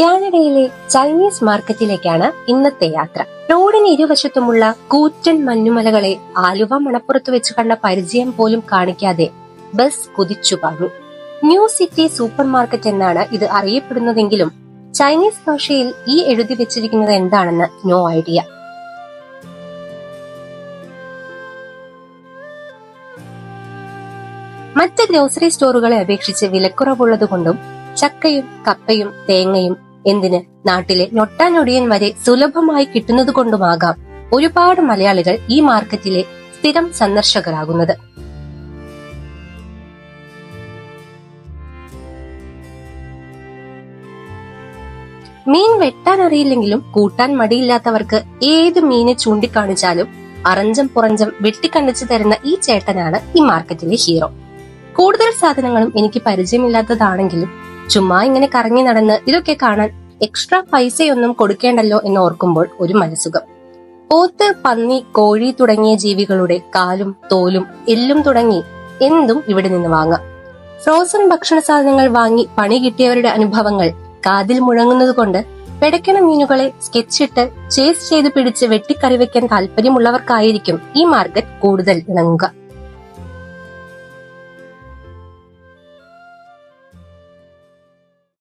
കാനഡയിലെ ചൈനീസ് മാർക്കറ്റിലേക്കാണ് ഇന്നത്തെ യാത്ര. റോഡിന് ഇരുവശത്തുമുള്ള കൂറ്റൻ മഞ്ഞുമലകളെ ആലുവ മണപ്പുറത്ത് വെച്ച് കണ്ട പരിചയം പോലും കാണിക്കാതെ ബസ് കുതിച്ചു പാഞ്ഞു. ന്യൂ സിറ്റി സൂപ്പർ മാർക്കറ്റ് എന്നാണ് ഇത് അറിയപ്പെടുന്നതെങ്കിലും ചൈനീസ് ഭാഷയിൽ ഈ എഴുതി വെച്ചിരിക്കുന്നത് എന്താണെന്ന് നോ ഐഡിയ. മറ്റ് ഗ്രോസറി സ്റ്റോറുകളെ അപേക്ഷിച്ച് വിലക്കുറവുള്ളതുകൊണ്ടും ചക്കയും കപ്പയും തേങ്ങയും എന്തിന് നാട്ടിലെ ഞൊട്ടാഞ്ഞൊടിയൻ വരെ സുലഭമായി കിട്ടുന്നതുകൊണ്ടുമാകാം ഒരുപാട് മലയാളികൾ ഈ മാർക്കറ്റിലെ സ്ഥിരം സന്ദർശകരാകുന്നത്. മീൻ വെട്ടാൻ അറിയില്ലെങ്കിലും കൂട്ടാൻ മടിയില്ലാത്തവർക്ക് ഏത് മീനെ ചൂണ്ടിക്കാണിച്ചാലും അറഞ്ചം പുറഞ്ചം വെട്ടിക്കണ്ടിച്ചു തരുന്ന ഈ ചേട്ടനാണ് ഈ മാർക്കറ്റിലെ ഹീറോ. കൂടുതൽ സാധനങ്ങളും എനിക്ക് പരിചയമില്ലാത്തതാണെങ്കിലും ചുമ്മാ ഇങ്ങനെ കറങ്ങി നടന്ന് ഇതൊക്കെ കാണാൻ എക്സ്ട്രാ പൈസയൊന്നും കൊടുക്കേണ്ടല്ലോ എന്ന് ഓർക്കുമ്പോൾ ഒരു മനസുഖം. പോത്ത്, പന്നി, കോഴി തുടങ്ങിയ ജീവികളുടെ കാലും തോലും എല്ലും തുടങ്ങി എന്തും ഇവിടെ നിന്ന് വാങ്ങാം. ഫ്രോസൺ ഭക്ഷണ സാധനങ്ങൾ വാങ്ങി പണി കിട്ടിയവരുടെ അനുഭവങ്ങൾ കാതിൽ മുഴങ്ങുന്നത് കൊണ്ട് പെടക്കണ മീനുകളെ സ്കെച്ചിട്ട് ചേസ് ചെയ്ത് പിടിച്ച് വെട്ടിക്കറി വെക്കാൻ താല്പര്യമുള്ളവർക്കായിരിക്കും ഈ മാർക്കറ്റ് കൂടുതൽ ഇണങ്ങുക.